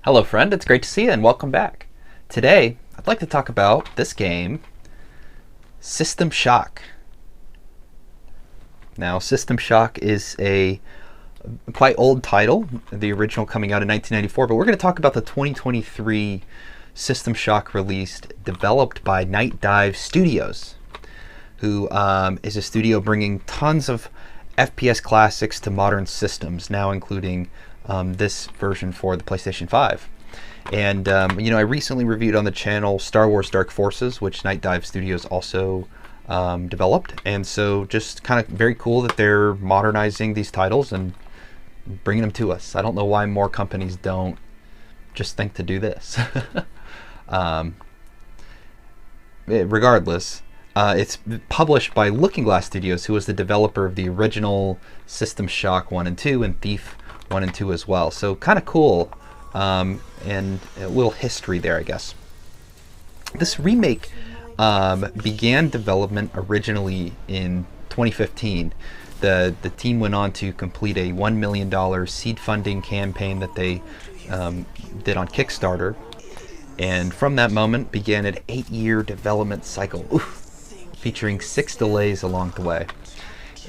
Hello friend, it's great to see you and welcome back. Today, I'd like to talk about this game, System Shock. Now, System Shock is a quite old title, the original coming out in 1994, but we're going to talk about the 2023 System Shock released, developed by Nightdive Studios, who is a studio bringing tons of FPS classics to modern systems, now including this version for the PlayStation 5. And I recently reviewed on the channel Star Wars Dark Forces, which Nightdive Studios also developed, and so just kind of very cool that they're modernizing these titles and bringing them to us. I don't know why more companies don't just think to do this. Regardless, it's published by Looking Glass Studios, who was the developer of the original System Shock 1 and 2 and Thief 1 and 2 as well. So kind of cool, and a little history there, I guess. This remake began development originally in 2015. The team went on to complete a $1 million seed funding campaign that they did on Kickstarter, and from that moment began an 8-year development cycle, featuring 6 delays along the way.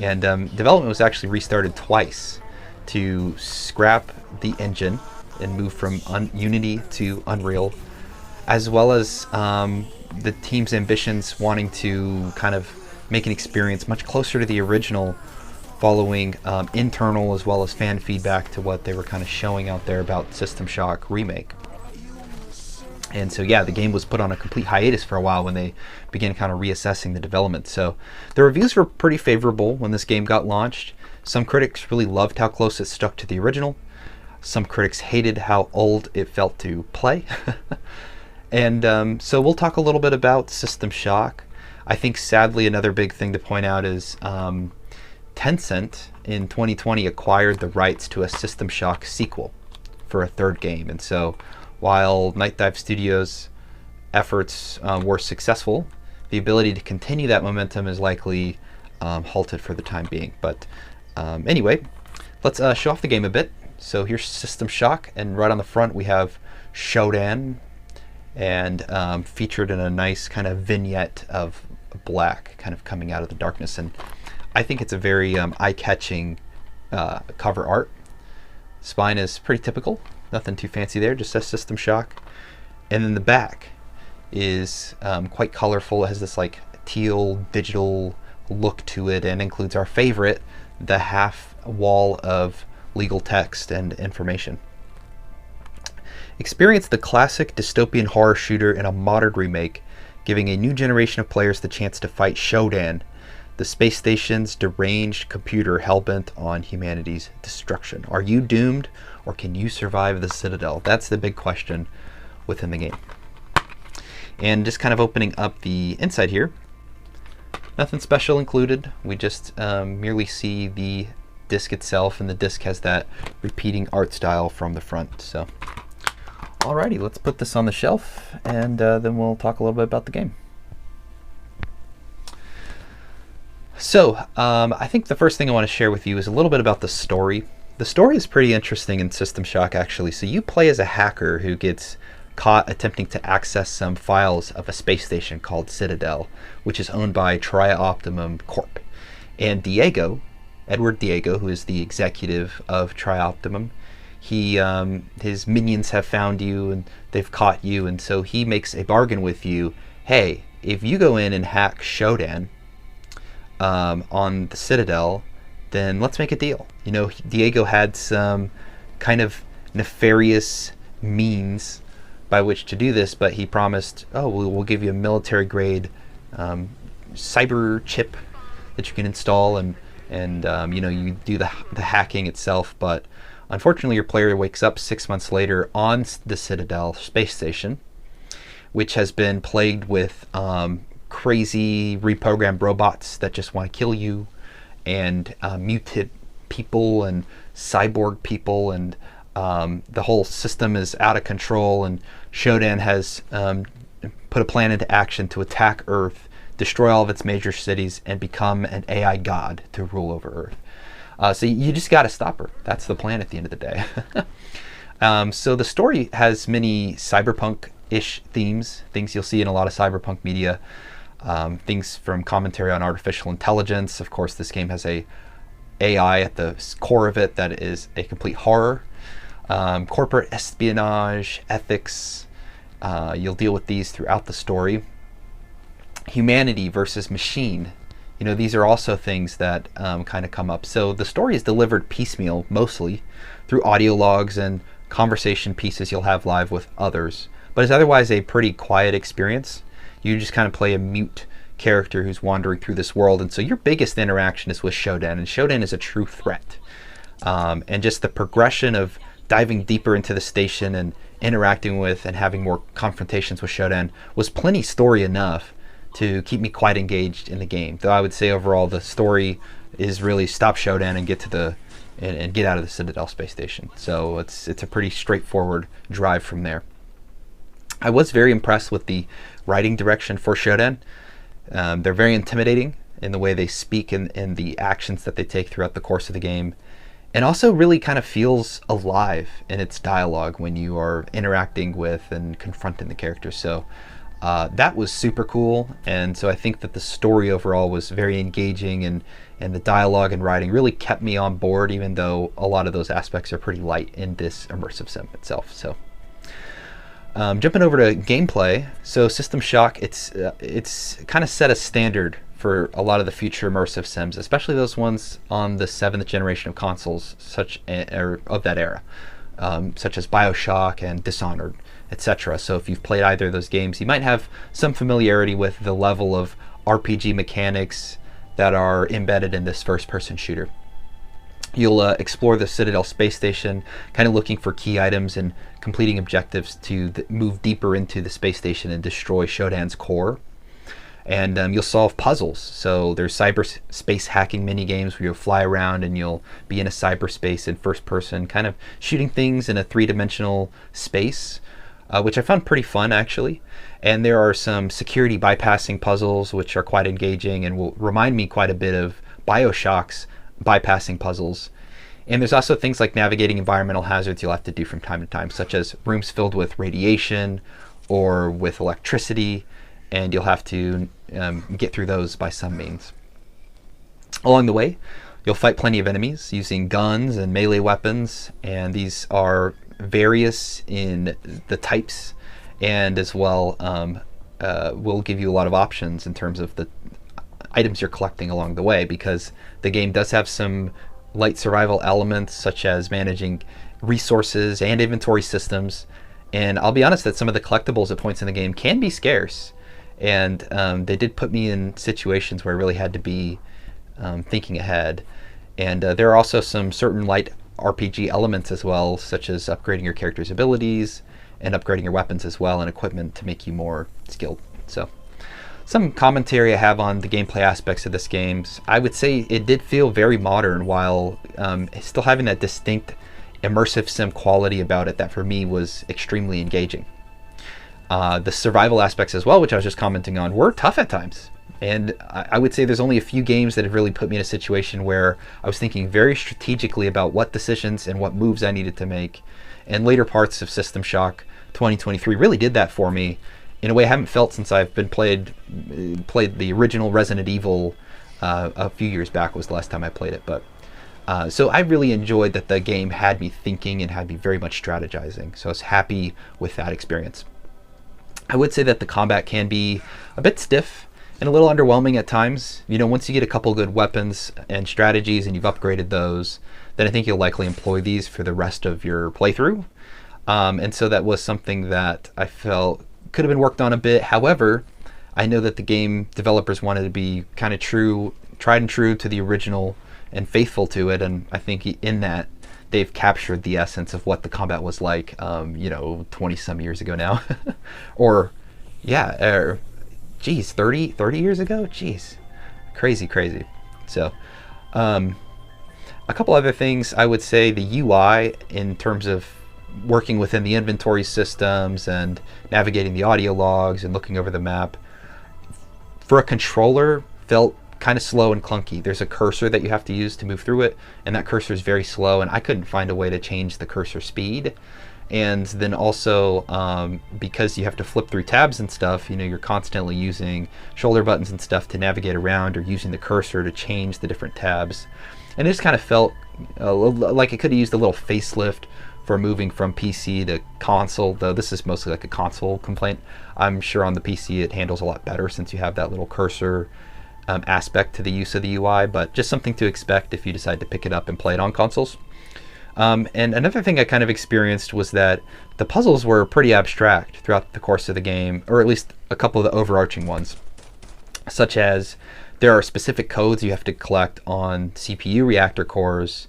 And development was actually restarted twice to scrap the engine and move from Unity to Unreal, as well as the team's ambitions wanting to kind of make an experience much closer to the original, following internal as well as fan feedback to what they were kind of showing out there about System Shock Remake. And so yeah, the game was put on a complete hiatus for a while when they began kind of reassessing the development. So the reviews were pretty favorable when this game got launched. Some critics really loved how close it stuck to the original. Some critics hated how old it felt to play. And so we'll talk a little bit about System Shock. I think sadly another big thing to point out is Tencent in 2020 acquired the rights to a System Shock sequel for a third game. And so while Nightdive Studios' efforts were successful, the ability to continue that momentum is likely halted for the time being. But anyway, let's show off the game a bit. So here's System Shock, and right on the front we have SHODAN, and featured in a nice kind of vignette of black kind of coming out of the darkness. And I think it's a very eye-catching cover art. Spine is pretty typical, nothing too fancy there, just says System Shock. And then the back is quite colorful. It has this like teal digital look to it, and includes our favorite, the half wall of legal text and information. Experience the classic dystopian horror shooter in a modern remake, giving a new generation of players the chance to fight SHODAN, the space station's deranged computer hellbent on humanity's destruction. Are you doomed, or can you survive the Citadel? That's the big question within the game. And just kind of opening up the inside here, nothing special included. We just merely see the disc itself, and the disc has that repeating art style from the front. So alrighty, let's put this on the shelf, and then we'll talk a little bit about the game. So I think the first thing I want to share with you is a little bit about the story. The story is pretty interesting in System Shock, actually. So you play as a hacker who gets caught attempting to access some files of a space station called Citadel, which is owned by Tri-Optimum Corp. And Edward Diego, who is the executive of Tri-Optimum, his minions have found you and they've caught you, and so he makes a bargain with you. Hey, if you go in and hack SHODAN on the Citadel, then let's make a deal. You know, Diego had some kind of nefarious means by which to do this, but he promised, oh, we'll give you a military grade cyber chip that you can install, and you do the hacking itself. But unfortunately, your player wakes up 6 months later on the Citadel space station, which has been plagued with crazy reprogrammed robots that just want to kill you, and muted people and cyborg people, and the whole system is out of control. And SHODAN has put a plan into action to attack Earth, destroy all of its major cities, and become an AI god to rule over Earth. So you just got to stop her. That's the plan at the end of the day. So the story has many cyberpunk-ish themes, things you'll see in a lot of cyberpunk media. Things from commentary on artificial intelligence. Of course, this game has a AI at the core of it that is a complete horror. Corporate espionage, ethics. You'll deal with these throughout the story. Humanity versus machine. You know, these are also things that kind of come up. So the story is delivered piecemeal, mostly, through audio logs and conversation pieces you'll have live with others. But it's otherwise a pretty quiet experience. You just kind of play a mute character who's wandering through this world. And so your biggest interaction is with SHODAN. And SHODAN is a true threat. And just the progression of diving deeper into the station and interacting with and having more confrontations with SHODAN was plenty story enough to keep me quite engaged in the game. Though I would say overall the story is really stop SHODAN and get to the and get out of the Citadel Space Station. So it's a pretty straightforward drive from there. I was very impressed with the writing direction for SHODAN. They're very intimidating in the way they speak and the actions that they take throughout the course of the game. And also really kind of feels alive in its dialogue when you are interacting with and confronting the characters. So that was super cool. And so I think that the story overall was very engaging, and the dialogue and writing really kept me on board, even though a lot of those aspects are pretty light in this immersive sim itself. So jumping over to gameplay, so System Shock, it's kind of set a standard for a lot of the future immersive sims, especially those ones on the 7th generation of consoles, of that era, such as BioShock and Dishonored, etc. So if you've played either of those games, you might have some familiarity with the level of RPG mechanics that are embedded in this first-person shooter. You'll explore the Citadel Space Station, kind of looking for key items and completing objectives to move deeper into the space station and destroy SHODAN's core. And you'll solve puzzles. So there's cyberspace hacking mini games where you'll fly around and you'll be in a cyberspace in first person, kind of shooting things in a three-dimensional space, which I found pretty fun actually. And there are some security bypassing puzzles which are quite engaging and will remind me quite a bit of BioShock's bypassing puzzles. And there's also things like navigating environmental hazards you'll have to do from time to time, such as rooms filled with radiation or with electricity, and you'll have to get through those by some means. Along the way, you'll fight plenty of enemies using guns and melee weapons, and these are various in the types, and as well will give you a lot of options in terms of the items you're collecting along the way, because the game does have some light survival elements such as managing resources and inventory systems. And I'll be honest that some of the collectibles at points in the game can be scarce, and they did put me in situations where I really had to be thinking ahead. And there are also some certain light RPG elements as well, such as upgrading your character's abilities and upgrading your weapons as well and equipment to make you more skilled. So some commentary I have on the gameplay aspects of this game. I would say it did feel very modern while still having that distinct immersive sim quality about it that for me was extremely engaging. The survival aspects as well, which I was just commenting on, were tough at times. And I would say there's only a few games that have really put me in a situation where I was thinking very strategically about what decisions and what moves I needed to make. And later parts of System Shock 2023 really did that for me in a way I haven't felt since I've been played the original Resident Evil a few years back was the last time I played it. But so I really enjoyed that the game had me thinking and had me very much strategizing. So I was happy with that experience. I would say that the combat can be a bit stiff and a little underwhelming at times. You know, once you get a couple good weapons and strategies and you've upgraded those, then I think you'll likely employ these for the rest of your playthrough. And so that was something that I felt could have been worked on a bit. However, I know that the game developers wanted to be kind of tried and true to the original and faithful to it. And I think in that, they've captured the essence of what the combat was like, 20 some years ago now. Or, yeah, geez, 30 years ago? Geez, crazy. So, a couple other things I would say, the UI in terms of working within the inventory systems and navigating the audio logs and looking over the map, for a controller, felt kind of slow and clunky. There's a cursor that you have to use to move through it, and that cursor is very slow, and I couldn't find a way to change the cursor speed. And then also, because you have to flip through tabs and stuff, you're constantly using shoulder buttons and stuff to navigate around, or using the cursor to change the different tabs. And it just kind of felt like it could have used a little facelift for moving from PC to console, though this is mostly like a console complaint. I'm sure on the PC it handles a lot better since you have that little cursor aspect to the use of the UI, but just something to expect if you decide to pick it up and play it on consoles. And another thing I kind of experienced was that the puzzles were pretty abstract throughout the course of the game, or at least a couple of the overarching ones, such as there are specific codes you have to collect on CPU reactor cores,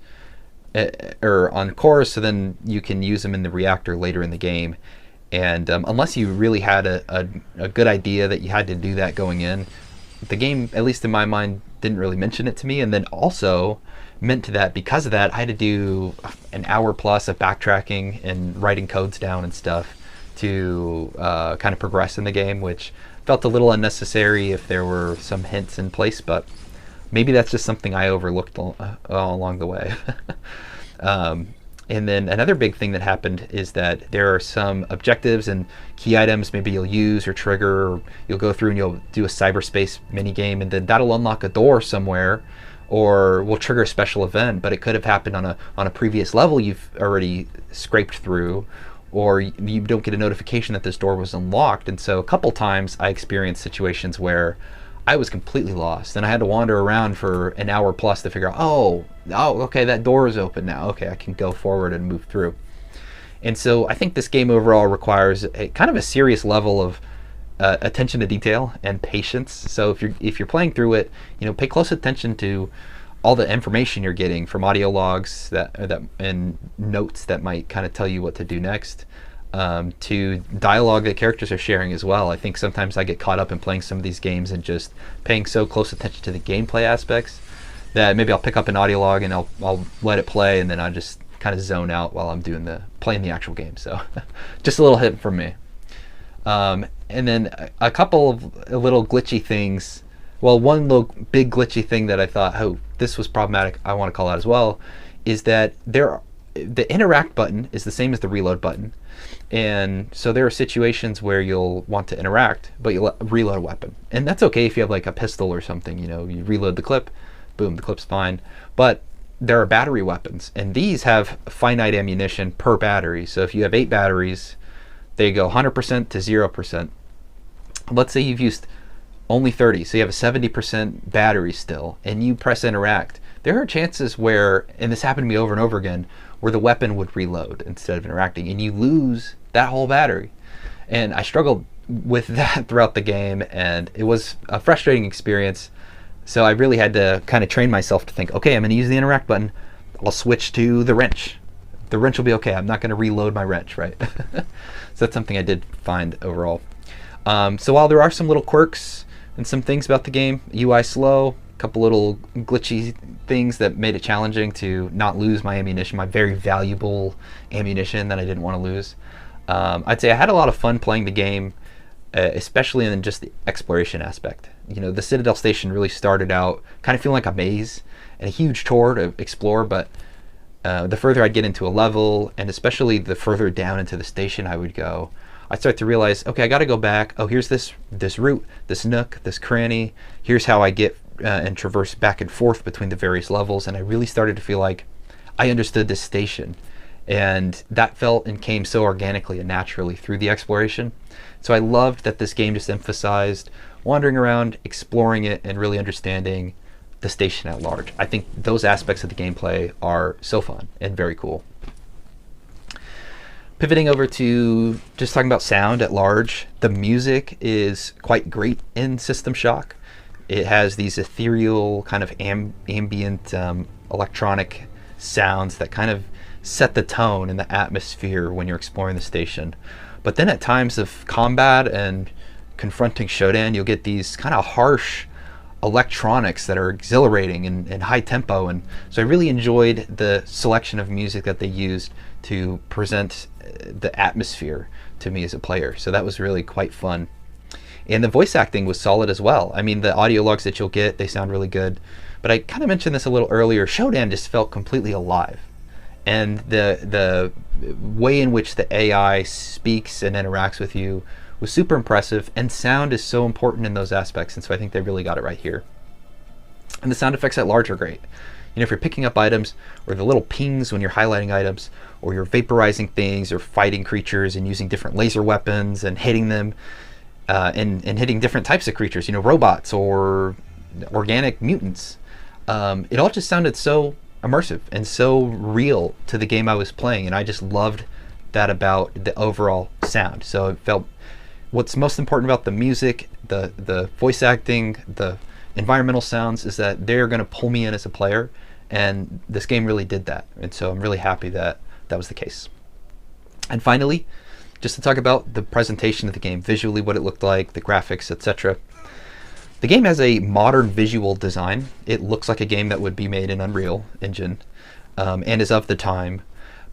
or on cores, so then you can use them in the reactor later in the game. And unless you really had a good idea that you had to do that going in, the game, at least in my mind, didn't really mention it to me. And then also meant that because of that, I had to do an hour plus of backtracking and writing codes down and stuff to kind of progress in the game, which felt a little unnecessary if there were some hints in place, but maybe that's just something I overlooked all along the way. And then another big thing that happened is that there are some objectives and key items maybe you'll use or trigger, or you'll go through and you'll do a cyberspace mini game, and then that'll unlock a door somewhere, or will trigger a special event, but it could have happened on a previous level you've already scraped through, or you don't get a notification that this door was unlocked. And so a couple times I experienced situations where I was completely lost, and I had to wander around for an hour plus to figure out, oh, okay, that door is open now. Okay, I can go forward and move through. And so I think this game overall requires a kind of a serious level of attention to detail and patience. So if you're playing through it, pay close attention to all the information you're getting from audio logs that and notes that might kind of tell you what to do next. To dialogue that characters are sharing as well. I think sometimes I get caught up in playing some of these games and just paying so close attention to the gameplay aspects that maybe I'll pick up an audio log and I'll let it play, and then I just kind of zone out while I'm playing the actual game. So just a little hint from me. And then a couple of little glitchy things. Well, one little big glitchy thing that I thought, oh, this was problematic, I want to call out as well, is that the interact button is the same as the reload button. And so there are situations where you'll want to interact, but you'll reload a weapon. And that's okay if you have like a pistol or something, you reload the clip, boom, the clip's fine. But there are battery weapons, and these have finite ammunition per battery. So if you have 8 batteries, they go 100% to 0%. Let's say you've used only 30, so you have a 70% battery still, and you press interact. There are chances where, and this happened to me over and over again, where the weapon would reload instead of interacting, and you lose that whole battery. And I struggled with that throughout the game, and it was a frustrating experience. So I really had to kind of train myself to think, okay, I'm going to use the interact button. I'll switch to the wrench. The wrench will be okay. I'm not going to reload my wrench, right? So that's something I did find overall. So while there are some little quirks and some things about the game, UI slow, a couple little glitchy things that made it challenging to not lose my ammunition, my very valuable ammunition that I didn't want to lose. I'd say I had a lot of fun playing the game, especially in just the exploration aspect. The Citadel Station really started out kind of feeling like a maze and a huge tour to explore, but the further I'd get into a level, and especially the further down into the station I would go, I start to realize, okay, I got to go back. Oh, here's this route, this nook, this cranny. Here's how I get and traverse back and forth between the various levels. And I really started to feel like I understood this station. And that felt and came so organically and naturally through the exploration. So I loved that this game just emphasized wandering around, exploring it, and really understanding the station at large. I think those aspects of the gameplay are so fun and very cool. Pivoting over to just talking about sound at large, the music is quite great in System Shock. It has these ethereal kind of ambient electronic sounds that kind of set the tone and the atmosphere when you're exploring the station. But then at times of combat and confronting SHODAN, you'll get these kind of harsh electronics that are exhilarating and high tempo. And so I really enjoyed the selection of music that they used to present the atmosphere to me as a player. So that was really quite fun. And the voice acting was solid as well. I mean, the audio logs that you'll get, they sound really good. But I kind of mentioned this a little earlier, SHODAN just felt completely alive. and the way in which the AI speaks and interacts with you was super impressive, and sound is so important in those aspects, and so I think they really got it right here. And the sound effects at large are great. You know, if you're picking up items, or the little pings when you're highlighting items, or you're vaporizing things, or fighting creatures and using different laser weapons and hitting them, and hitting different types of creatures, you know, robots or organic mutants, it all just sounded so immersive and so real to the game I was playing, and I just loved that about the overall sound. So it felt, what's most important about the music, the voice acting, the environmental sounds, is that they're going to pull me in as a player, and this game really did that, and so I'm really happy that that was the case. And finally, just to talk about the presentation of the game, visually what it looked like, the graphics, etc. The game has a modern visual design. It looks like a game that would be made in Unreal Engine, and is of the time.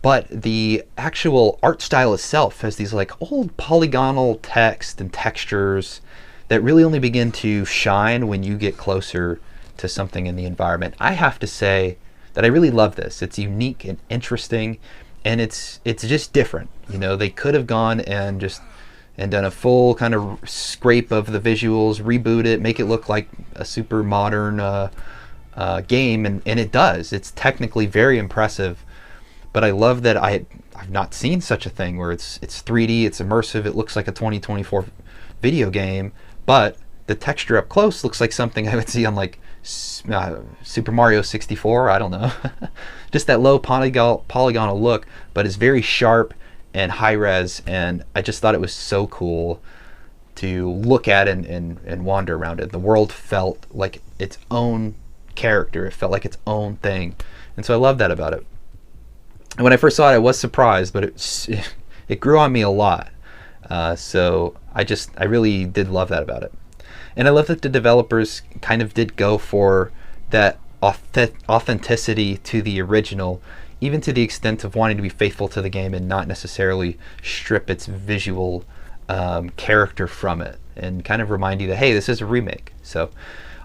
But the actual art style itself has these like old polygonal text and textures that really only begin to shine when you get closer to something in the environment. I have to say that I really love this. It's unique and interesting, and it's just different. You know, they could have gone and done a full kind of scrape of the visuals, reboot it, make it look like a super modern game, and it does. It's technically very impressive. But I love that I've not seen such a thing where it's 3D, it's immersive, it looks like a 2024 video game, but the texture up close looks like something I would see on like Super Mario 64, I don't know. Just that low polygonal look, but it's very sharp and high res, and I just thought it was so cool to look at and wander around it. The world felt like its own character, it felt like its own thing, and so I love that about it. And when I first saw it, I was surprised, but it grew on me a lot. So I really did love that about it. And I love that the developers kind of did go for that authenticity to the original, even to the extent of wanting to be faithful to the game and not necessarily strip its visual character from it, and kind of remind you that, hey, this is a remake. So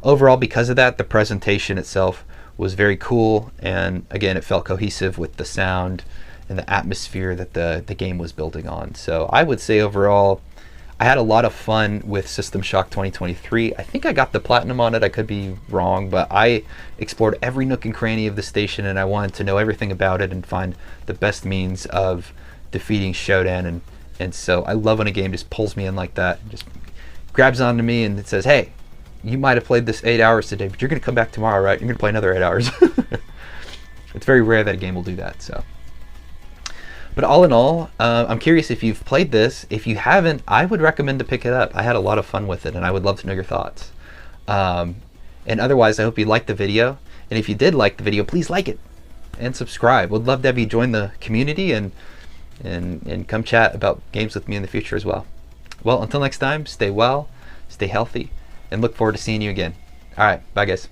overall, because of that, the presentation itself was very cool, and again, it felt cohesive with the sound and the atmosphere that the game was building on. So I would say overall, I had a lot of fun with System Shock 2023. I think I got the platinum on it, I could be wrong, but I explored every nook and cranny of the station, and I wanted to know everything about it and find the best means of defeating SHODAN, and so I love when a game just pulls me in like that, just grabs onto me and it says, hey, you might have played this 8 hours today, but you're going to come back tomorrow, right? You're going to play another 8 hours. It's very rare that a game will do that. So, but all in all, I'm curious if you've played this. If you haven't, I would recommend to pick it up. I had a lot of fun with it, and I would love to know your thoughts. And otherwise, I hope you liked the video. And if you did like the video, please like it and subscribe. Would love to have you join the community and come chat about games with me in the future as well. Well, until next time, stay well, stay healthy, and look forward to seeing you again. All right, bye guys.